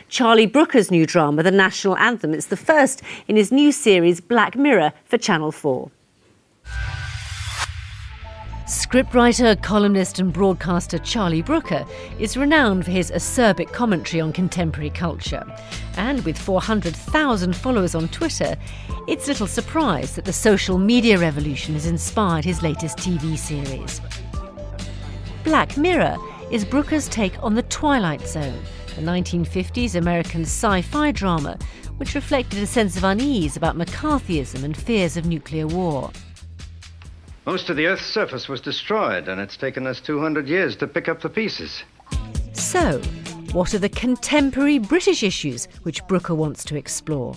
Charlie Brooker's new drama, The National Anthem. It's the first in his new series, Black Mirror, for Channel 4. Scriptwriter, columnist and broadcaster Charlie Brooker is renowned for his acerbic commentary on contemporary culture. And with 400,000 followers on Twitter, it's little surprise that the social media revolution has inspired his latest TV series. Black Mirror is Brooker's take on the Twilight Zone, the 1950s American sci-fi drama which reflected a sense of unease about McCarthyism and fears of nuclear war. Most of the Earth's surface was destroyed, and it's taken us 200 years to pick up the pieces. So, what are the contemporary British issues which Brooker wants to explore?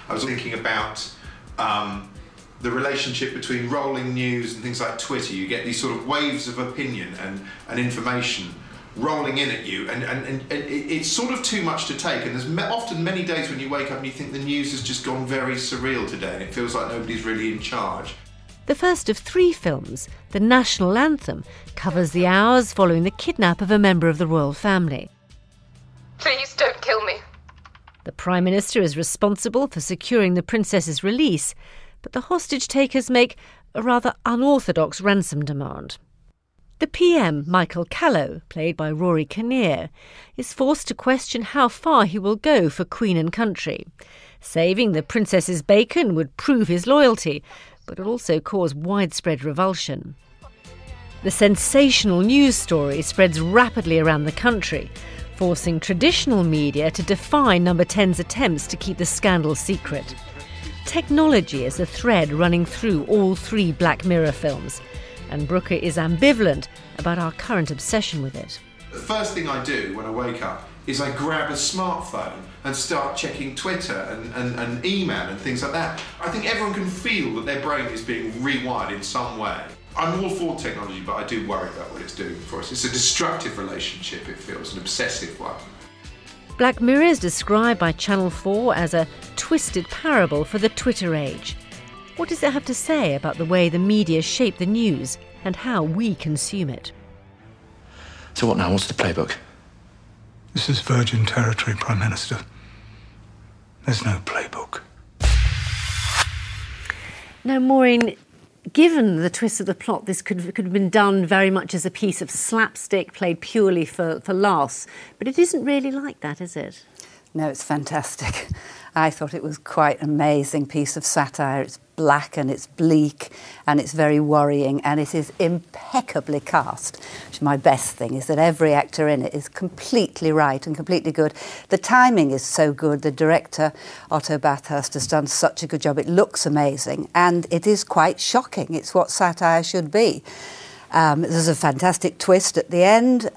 I was thinking about the relationship between rolling news and things like Twitter. You get these sort of waves of opinion and information rolling in at you, and it's sort of too much to take, and there's often many days when you wake up and you think the news has just gone very surreal today and it feels like nobody's really in charge. The first of 3 films, The National Anthem, covers the hours following the kidnap of a member of the royal family. Please don't kill me. The Prime Minister is responsible for securing the princess's release, but the hostage-takers make a rather unorthodox ransom demand. The PM, Michael Callow, played by Rory Kinnear, is forced to question how far he will go for Queen and country. Saving the princess's bacon would prove his loyalty, but it'll also cause widespread revulsion. The sensational news story spreads rapidly around the country, forcing traditional media to defy Number 10's attempts to keep the scandal secret. Technology is a thread running through all 3 Black Mirror films, and Brooker is ambivalent about our current obsession with it. The first thing I do when I wake up is I grab a smartphone and start checking Twitter and email and things like that. I think everyone can feel that their brain is being rewired in some way. I'm all for technology, but I do worry about what it's doing for us. It's a destructive relationship, it feels, an obsessive one. Black Mirror is described by Channel 4 as a twisted parable for the Twitter age. What does it have to say about the way the media shape the news and how we consume it? So what now? What's the playbook? This is virgin territory, Prime Minister. There's no playbook. Now, Maureen, given the twist of the plot, this could have been done very much as a piece of slapstick played purely for laughs. But it isn't really like that, is it? No, it's fantastic. I thought it was quite an amazing piece of satire. It's black and it's bleak and it's very worrying and it is impeccably cast. Which my best thing is that every actor in it is completely right and completely good. The timing is so good. The director, Otto Bathurst, has done such a good job. It looks amazing and it is quite shocking. It's what satire should be. There's a fantastic twist at the end.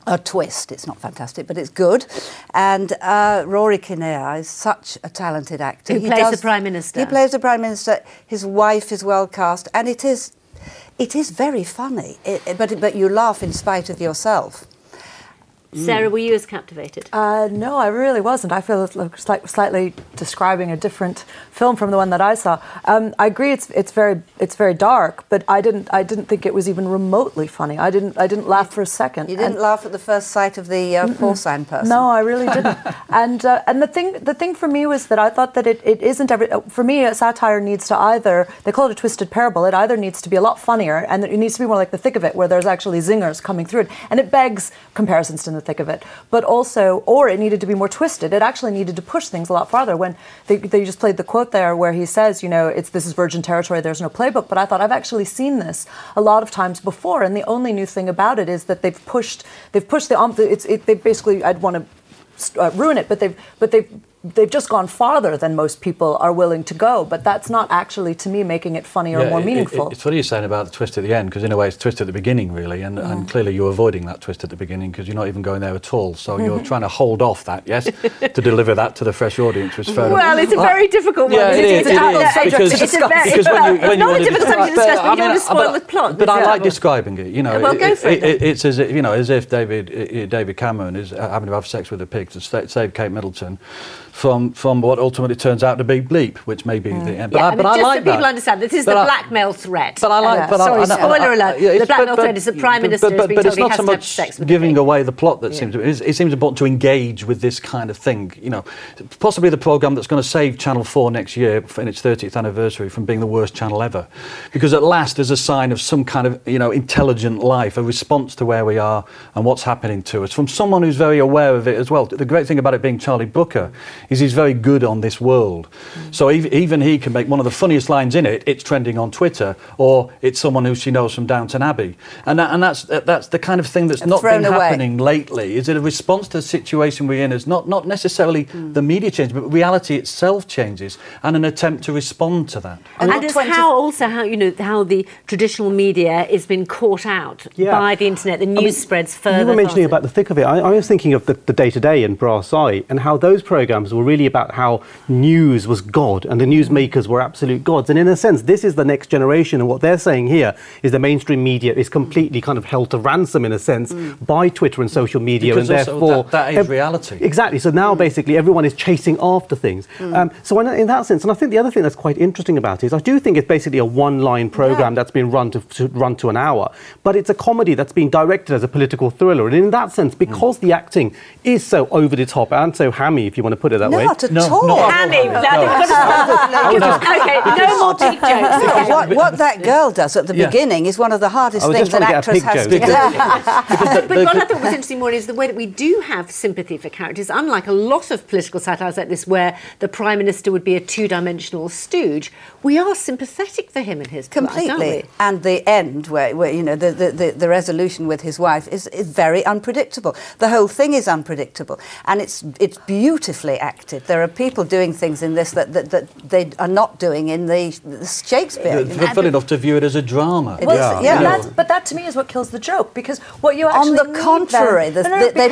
A twist. It's not fantastic, but it's good. And Rory Kinnear is such a talented actor. Who plays the Prime Minister. He plays the Prime Minister. His wife is well cast, and it is very funny. But you laugh in spite of yourself. Sarah, were you as captivated? No, I really wasn't. I feel it's like slightly describing a different film from the one that I saw. I agree, it's very dark, but I didn't think it was even remotely funny. I didn't laugh for a second. You didn't laugh at the first sight of the porcine person. No, I really didn't. And the thing for me was that I thought that it isn't for me, a satire needs to either, they call it a twisted parable, it either needs to be a lot funnier and it needs to be more like The Thick of It, where there's actually zingers coming through it, and it begs comparisons to The Thick of It, but also, or it needed to be more twisted. It actually needed to push things a lot farther. When they just played the quote there where he says, you know, this is virgin territory, there's no playbook, but I thought I've actually seen this a lot of times before, and the only new thing about it is that they've pushed they basically, I'd want to ruin it, but they've just gone farther than most people are willing to go, but that's not actually, to me, making it funny or more meaningful. It's funny you're saying about the twist at the end, because in a way it's a twist at the beginning, really, and clearly you're avoiding that twist at the beginning because you're not even going there at all, so you're trying to hold off that, yes, to deliver that to the fresh audience, which is fair enough. Well, it's a very difficult one. Yeah, it's not a difficult subject to discuss, but you don't want to spoil the plot. But I like describing it, you know. Well, go for it. It's as if, you know, as if David Cameron is having to have sex with a pig to save Kate Middleton. from what ultimately turns out to be bleep, which may be the end. But I like that. People that. understand this is the blackmail threat. But I like. But Sorry, spoiler alert. The blackmail threat is the Prime Minister has been told he has to have sex with giving away the plot that seems to be. It seems important to engage with this kind of thing. You know, possibly the programme that's going to save Channel 4 next year in its 30th anniversary from being the worst channel ever, because at last there's a sign of some kind of intelligent life, a response to where we are and what's happening to us from someone who's very aware of it as well. The great thing about it being Charlie Brooker is he's very good on this world. So even he can make one of the funniest lines in it. It's trending on Twitter, or it's someone who she knows from Downton Abbey, and that's the kind of thing that's not been happening lately. Is it a response to the situation we're in? Is not necessarily the media change, but reality itself changes, and an attempt to respond to that. And it's how the traditional media is being caught out by the internet. The news spreads further. You were mentioning about the thick of it. I was thinking of the day-to-day and Brass Eye, and how those programmes were really about how news was God and the newsmakers were absolute gods. And in a sense, this is the next generation, and what they're saying here is the mainstream media is completely kind of held to ransom, in a sense, by Twitter and social media, because and therefore that is reality. Exactly. So now basically everyone is chasing after things. So in that sense, and I think the other thing that's quite interesting about it is I do think it's basically a one-line programme that's been run to an hour, but it's a comedy that's being directed as a political thriller. And in that sense, because the acting is so over the top and so hammy, if you want to put it that way. Not at all. Hammy. Okay, no more cheap jokes. What that girl does at the beginning is one of the hardest things that actress has to do. But what I thought was interesting more is the way that we do have sympathy for characters, unlike a lot of political satires like this, where the Prime Minister would be a two-dimensional stooge. We are sympathetic for him and his completely. Aren't we? And the end, where the resolution with his wife is very unpredictable. The whole thing is unpredictable, and it's beautifully acted. There are people doing things in this that they are not doing in the Shakespeare. They're full enough to view it as a drama. But that to me is what kills the joke, because what you actually on the contrary, they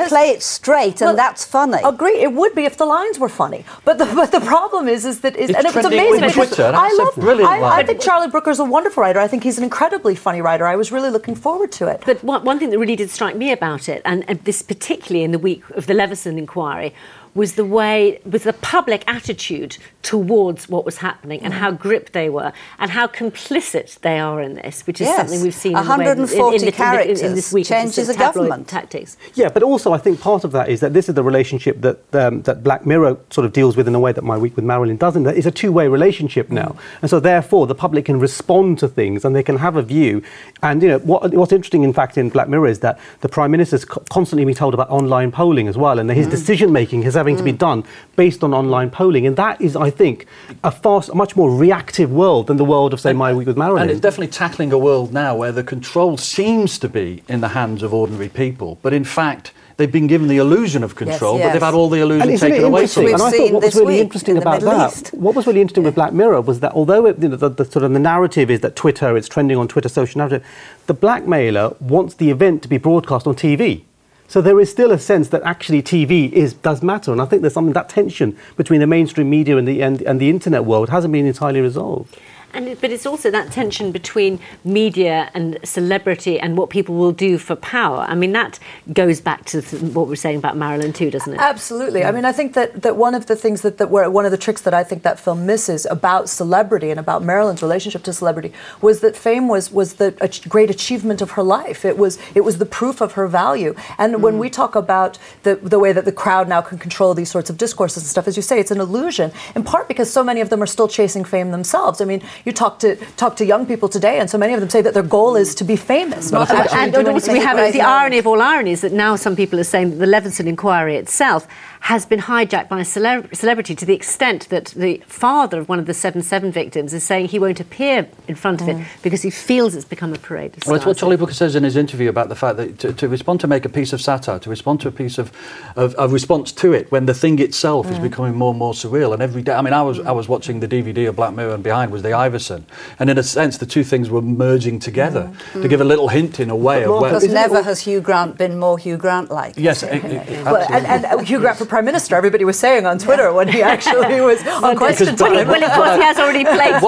play it straight, and that's funny. Agree, it would be if the lines were funny. But the problem is that it's amazing. Twitter. I think Charlie Brooker's a wonderful writer. I think he's an incredibly funny writer. I was really looking forward to it. But one thing that really did strike me about it, and this particularly in the week of the Leveson inquiry, was the public attitude towards what was happening and how gripped they were and how complicit they are in this, which is something we've seen 140 characters in this week changes a government. Tactics. Yeah, but also I think part of that is that this is the relationship that Black Mirror sort of deals with in a way that My Week with Marilyn doesn't. It's a two-way relationship now, and so therefore the public can respond to things and they can have a view. And what's interesting, in fact, in Black Mirror is that the Prime Minister's constantly being told about online polling as well, and his decision making is having to be done based on online polling, and that is, I think, a much more reactive world than the world of, say, My Week with Marilyn. And it's definitely tackling a world now where the control seems to be in the hands of ordinary people, but in fact they've been given the illusion of control, but they've had all the illusion taken away from them. And I thought what was really interesting about that, what was really interesting with Black Mirror was that although the sort of the narrative is that Twitter, it's trending on Twitter, social narrative, the blackmailer wants the event to be broadcast on TV. So there is still a sense that actually TV does matter, and I think there's that tension between the mainstream media and the internet world hasn't been entirely resolved. But it's also that tension between media and celebrity and what people will do for power. I mean, that goes back to what we're saying about Marilyn too, doesn't it? Absolutely. I mean, I think that one of the things one of the tricks that I think that film misses about celebrity and about Marilyn's relationship to celebrity was that fame was the great achievement of her life. It was the proof of her value. And when we talk about the way that the crowd now can control these sorts of discourses and stuff, as you say, it's an illusion, in part because so many of them are still chasing fame themselves. I mean, you talk to young people today, and so many of them say that their goal is to be famous. Not and also we have the irony of all ironies that now some people are saying that the Leveson inquiry itself has been hijacked by a celebrity to the extent that the father of one of the 7/7 victims is saying he won't appear in front of it because he feels it's become a parade of stars. Well, it's what Charlie Brooker says in his interview about the fact that to respond to make a piece of satire, to respond to a piece of response to it when the thing itself is becoming more and more surreal. And every day, I mean, I was watching the DVD of Black Mirror, and behind was the Iverson. And in a sense, the two things were merging together to give a little hint in a way of where... Because never has Hugh Grant been more Hugh Grant-like. Yes, well, and Hugh Grant for Prime Minister, everybody was saying on Twitter when he actually was on question time. Well, of course, he has already played.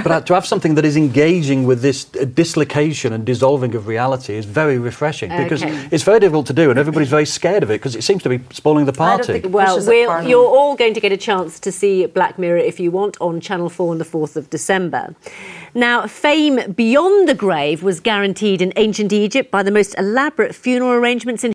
But to have something that is engaging with this dislocation and dissolving of reality is very refreshing, because it's very difficult to do, and everybody's very scared of it because it seems to be spoiling the party. Well, you're all going to get a chance to see Black Mirror, if you want, on Channel 4 on the 4th of December. Now, fame beyond the grave was guaranteed in ancient Egypt by the most elaborate funeral arrangements in